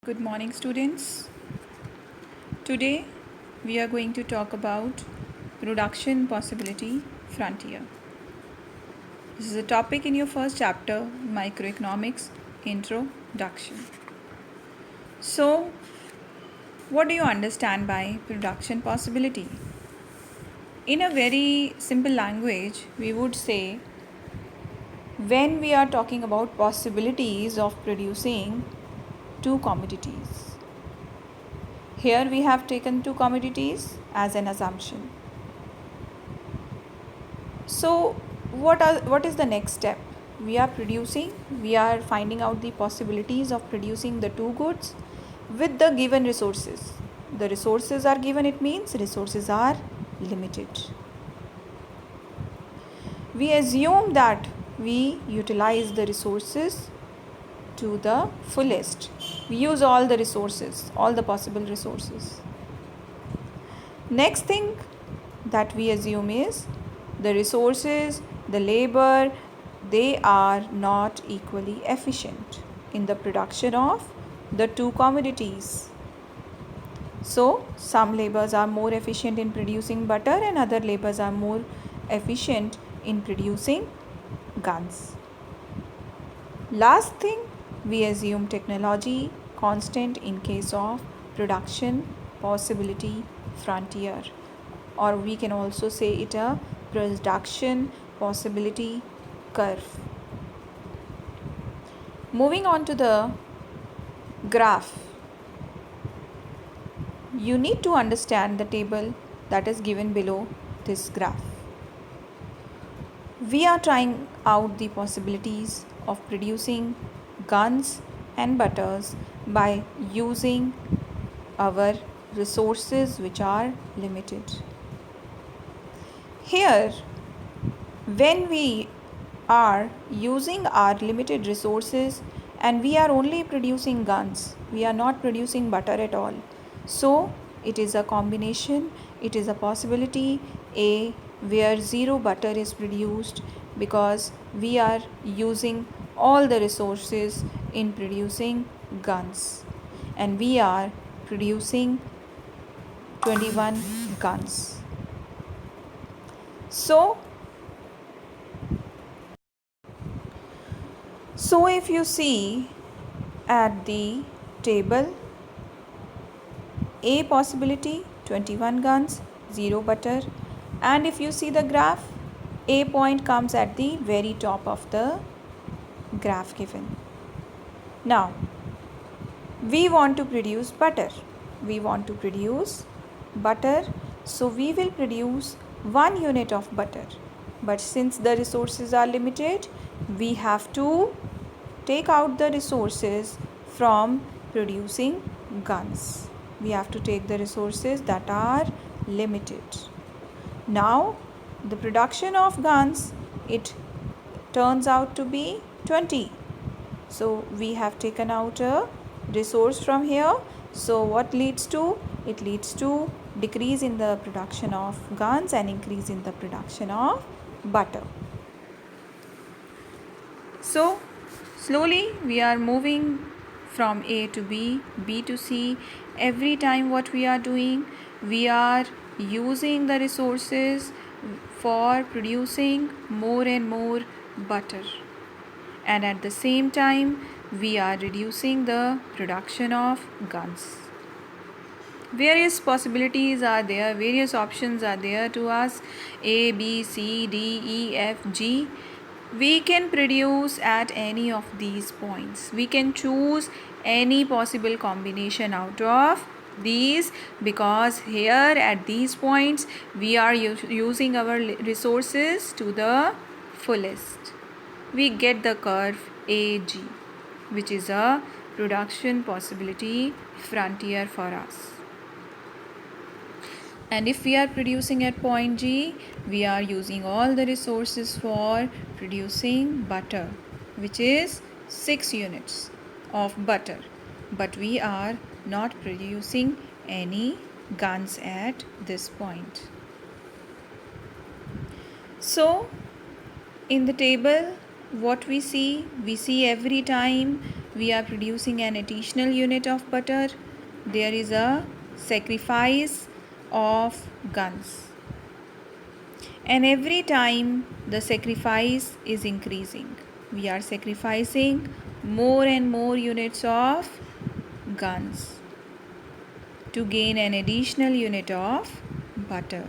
Good morning, students. Today we are going to talk about production possibility frontier. This is a topic in your first chapter, Microeconomics Introduction. So, what do you understand by production possibility? In a very simple language, we would say when we are talking about possibilities of producing two commodities. Here we have taken two commodities as an assumption. So what is the next step? We are finding out the possibilities of producing the two goods with the given resources. The resources are given, it means resources are limited. We assume that we utilize the resources to the fullest. We use all the resources, all the possible resources. Next thing that we assume is the resources, the labor, they are not equally efficient in the production of the two commodities. So, some labors are more efficient in producing butter and other labors are more efficient in producing guns. Last thing, we assume technology constant in case of production possibility frontier, or we can also say it a production possibility curve. Moving on to the graph, you need to understand the table that is given below this graph. We are trying out the possibilities of producing guns and butters by using our resources which are limited. Here, when we are using our limited resources and we are only producing guns, we are not producing butter at all. So, it is a combination, it is a possibility A where zero butter is produced because we are using all the resources in producing guns and we are producing 21 guns. So if you see at the table, A possibility 21 guns, 0 butter, and if you see the graph, A point comes at the very top of the graph given. Now, we want to produce butter. So we will produce 1 unit of butter. But since the resources are limited, we have to take out the resources from producing guns. We have to take the resources that are limited. Now, the production of guns, it turns out to be 20. So, we have taken out a resource from here. So, what leads to? It leads to decrease in the production of guns and increase in the production of butter. So, slowly we are moving from A to B, B to C. Every time what we are doing, we are using the resources for producing more and more butter. And at the same time, we are reducing the production of guns. Various possibilities are there, various options are there to us, A, B, C, D, E, F, G. We can produce at any of these points. We can choose any possible combination out of these because here at these points we are using our resources to the fullest. We get the curve AG, which is a production possibility frontier for us. And if we are producing at point G, we are using all the resources for producing butter, which is 6 units of butter. But we are not producing any guns at this point. So, in the table, what we see every time we are producing an additional unit of butter, there is a sacrifice of guns. And every time the sacrifice is increasing, we are sacrificing more and more units of guns to gain an additional unit of butter.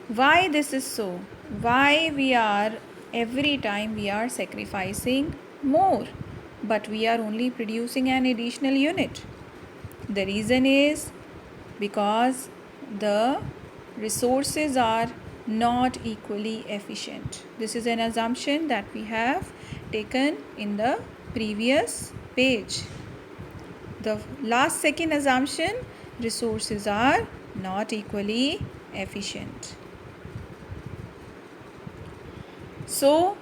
Why this is so? Why we are every time we are sacrificing more, but we are only producing an additional unit? The reason is because the resources are not equally efficient. This is an assumption that we have taken in the previous page. The last second assumption, resources are not equally efficient. So,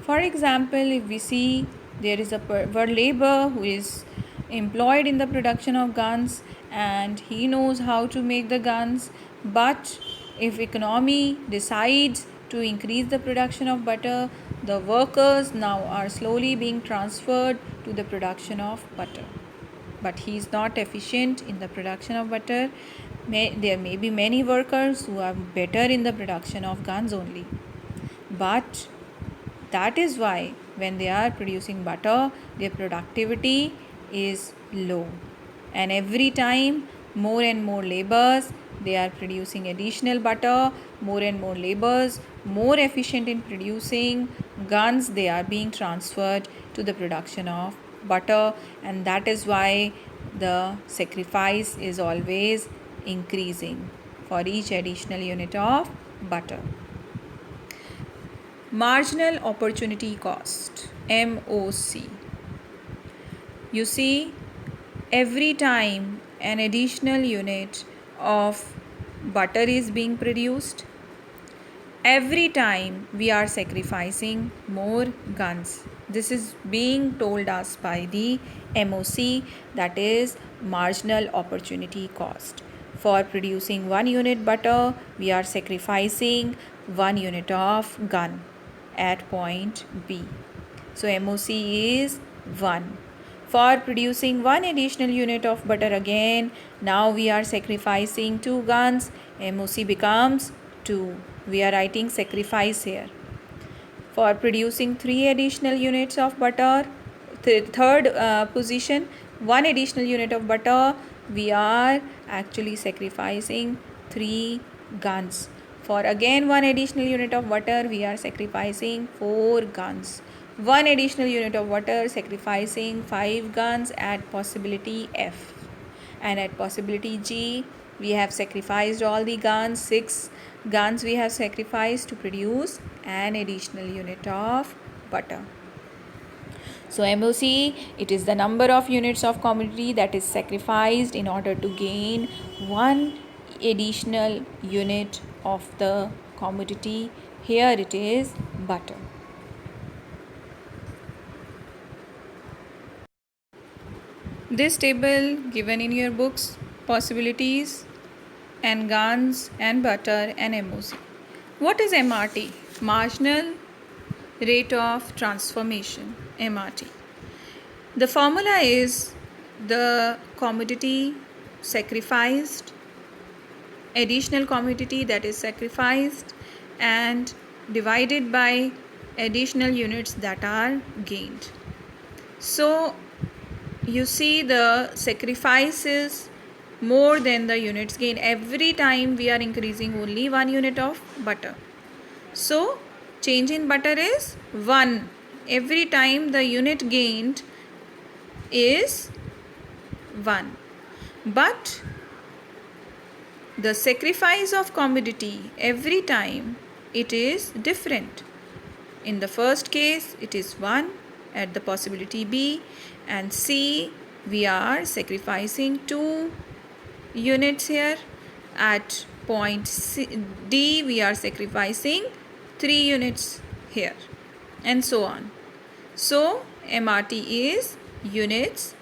for example, if we see there is a labor who is employed in the production of guns and he knows how to make the guns, but if economy decides to increase the production of butter, the workers now are slowly being transferred to the production of butter. But he is not efficient in the production of butter. There may be many workers who are better in the production of guns only. But that is why when they are producing butter, their productivity is low. And every time more and more laborers, they are producing additional butter, more and more laborers, more efficient in producing guns, they are being transferred to the production of butter, and that is why the sacrifice is always increasing for each additional unit of butter. Marginal opportunity cost, MOC. You see, every time an additional unit of butter is being produced, every time we are sacrificing more guns. This is being told us by the MOC, that is marginal opportunity cost. For producing 1 unit butter, we are sacrificing 1 unit of gun at point B. So MOC is 1. For producing 1 additional unit of butter again, now we are sacrificing 2 guns, MOC becomes 2. We are writing sacrifice here. For producing 3 additional units of butter, third position, 1 additional unit of butter, we are actually sacrificing 3 guns. For again 1 additional unit of butter, we are sacrificing 4 guns. 1 additional unit of butter, sacrificing 5 guns at possibility F. And at possibility G, we have sacrificed all the guns, 6 guns we have sacrificed to produce an additional unit of butter. So MOC, it is the number of units of commodity that is sacrificed in order to gain 1 additional unit of the commodity. Here it is butter. This table given in your books, possibilities and guns and butter and MOC. What is MRT? Marginal rate of transformation, MRT. The formula is the commodity sacrificed, additional commodity that is sacrificed, and divided by additional units that are gained. So you see the sacrifice is more than the units gained. Every time we are increasing only 1 unit of butter. So change in butter is 1. Every time the unit gained is 1. But the sacrifice of commodity, every time it is different. In the first case it is 1 at the possibility B, and C we are sacrificing 2 units here. At point D we are sacrificing 3 units here, and so on. So MRT is units,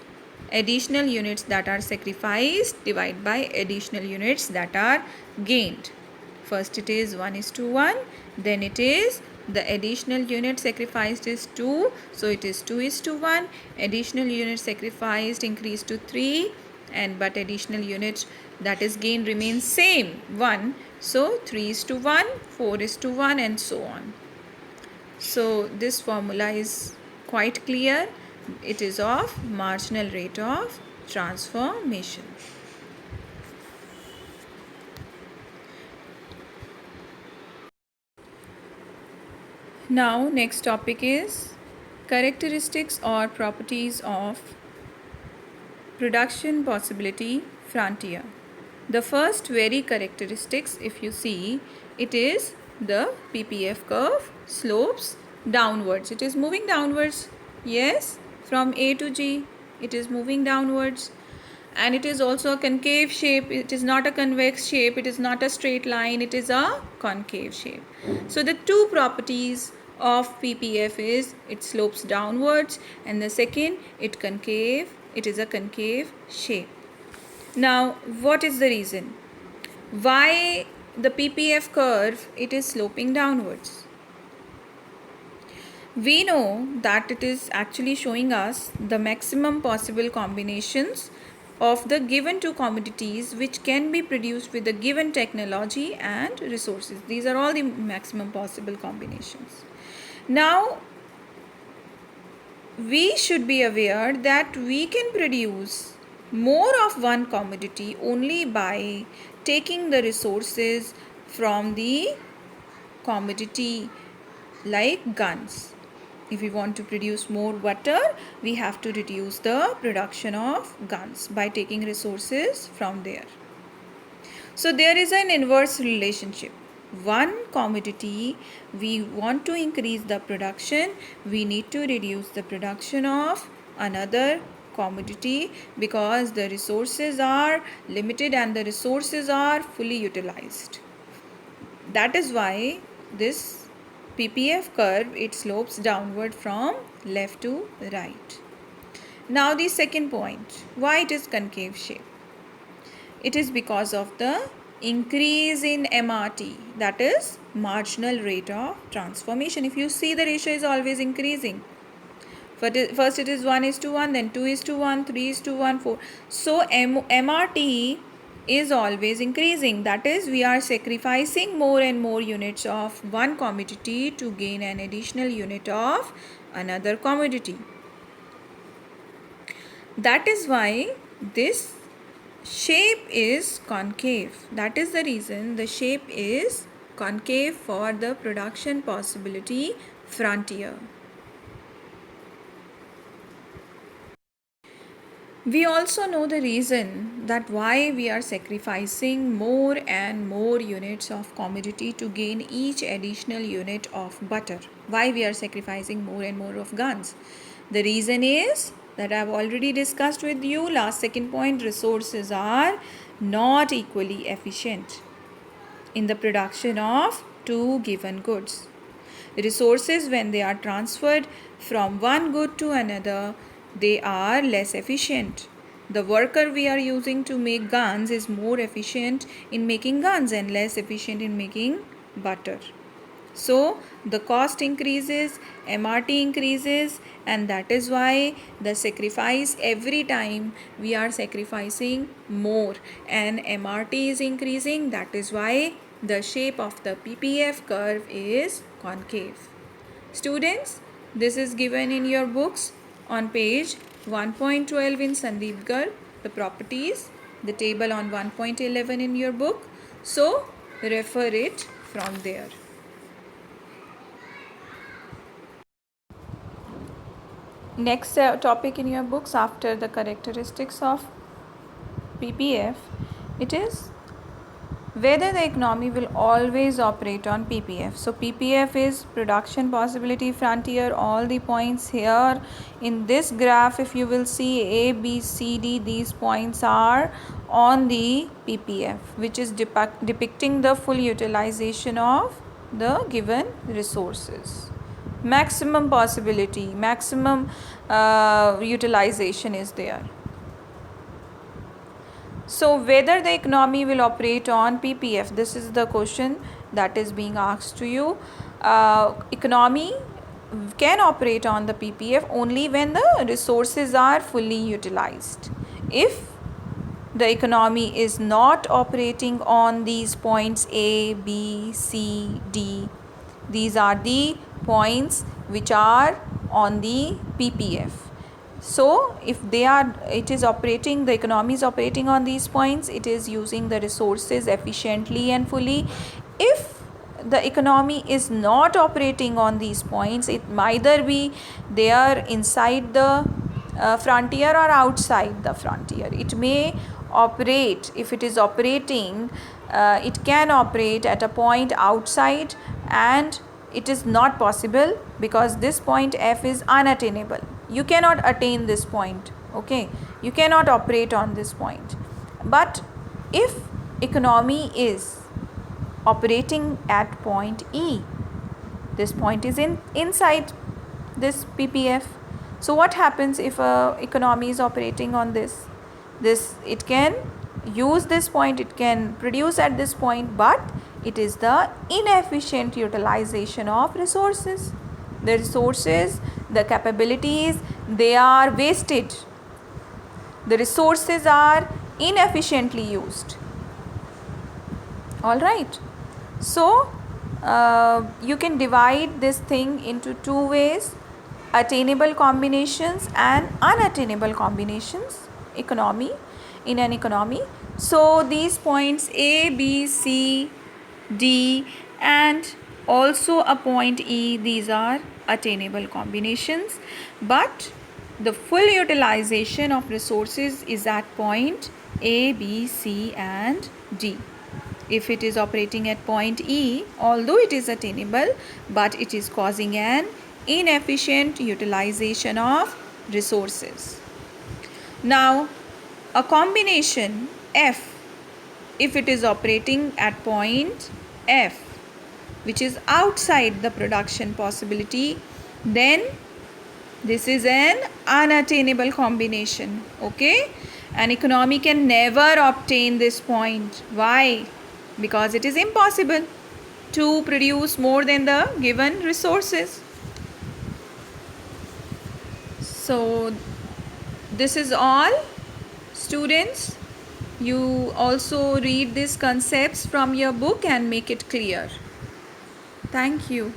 additional units that are sacrificed divided by additional units that are gained. First it is 1:1, then it is The additional unit sacrificed is 2, so it is 2:1. Additional unit sacrificed increased to 3, and but additional unit that is gain remains same 1, so 3:1, 4:1, and so on. So this formula is quite clear. It is of marginal rate of transformation. Now next topic is characteristics or properties of production possibility frontier. The first very characteristics, if you see, it is the PPF curve slopes downwards. It is moving downwards. Yes, from A to G it is moving downwards, and it is also a concave shape. It is not a convex shape, it is not a straight line, it is a concave shape. So the two properties of PPF is it slopes downwards, and the second it is a concave shape. Now what is the reason why the PPF curve it is sloping downwards? We know that it is actually showing us the maximum possible combinations of the given two commodities which can be produced with the given technology and resources. These are all the maximum possible combinations. Now we should be aware that we can produce more of one commodity only by taking the resources from the commodity like guns. If we want to produce more butter, we have to reduce the production of guns by taking resources from there. So there is an inverse relationship. One commodity, we want to increase the production, we need to reduce the production of another commodity because the resources are limited and the resources are fully utilized. That is why this PPF curve, it slopes downward from left to right. Now the second point, why it is concave shape? It is because of the increase in MRT, that is marginal rate of transformation. If you see, the ratio is always increasing. First it is 1:1, then 2:1, 3:1, 4. So MRT is always increasing. That is, we are sacrificing more and more units of one commodity to gain an additional unit of another commodity. That is why this shape is concave. That is the reason the shape is concave for the production possibility frontier. We also know the reason that why we are sacrificing more and more units of commodity to gain each additional unit of butter. Why we are sacrificing more and more of guns. The reason is that I have already discussed with you. Last second point, resources are not equally efficient in the production of two given goods. Resources, when they are transferred from one good to another, they are less efficient. The worker we are using to make guns is more efficient in making guns and less efficient in making butter. So the cost increases, MRT increases, and that is why the sacrifice, every time we are sacrificing more and MRT is increasing. That is why the shape of the PPF curve is concave. Students, this is given in your books on page 1.12 in Sandeep Garg, the properties, the table on 1.11 in your book. So refer it from there. Next topic in your books after the characteristics of PPF, it is whether the economy will always operate on PPF. So PPF is production possibility frontier. All the points here in this graph, if you will see A, B, C, D, these points are on the PPF, which is depicting the full utilization of the given resources. Maximum possibility, maximum utilization is there. So whether the economy will operate on PPF, this is the question that is being asked to you. economy can operate on the PPF only when the resources are fully utilized. If the economy is not operating on these points A, B, C, D, these are the points which are on the PPF. So if it is operating, the economy is operating on these points, it is using the resources efficiently and fully. If the economy is not operating on these points, it either be they are inside the frontier or outside the frontier. It may operate, if it is operating, it can operate at a point outside, and it is not possible because this point F is unattainable. You cannot attain this point, okay? You cannot operate on this point. But if economy is operating at point E, this point is inside this PPF. So what happens if a economy is operating on this? It can use this point, it can produce at this point, but it is the inefficient utilization of resources. The resources, the capabilities, they are wasted. The resources are inefficiently used. All right. So you can divide this thing into two ways: attainable combinations and unattainable combinations in an economy. So these points A, B, C, D and also a point E, these are attainable combinations, but the full utilization of resources is at point A, B, C and D. If it is operating at point E, although it is attainable, but it is causing an inefficient utilization of resources. Now, a combination F, if it is operating at point F, which is outside the production possibility, then this is an unattainable combination, okay? An economy can never obtain this point. Why? Because it is impossible to produce more than the given resources. So this is all, students. You also read these concepts from your book and make it clear. Thank you.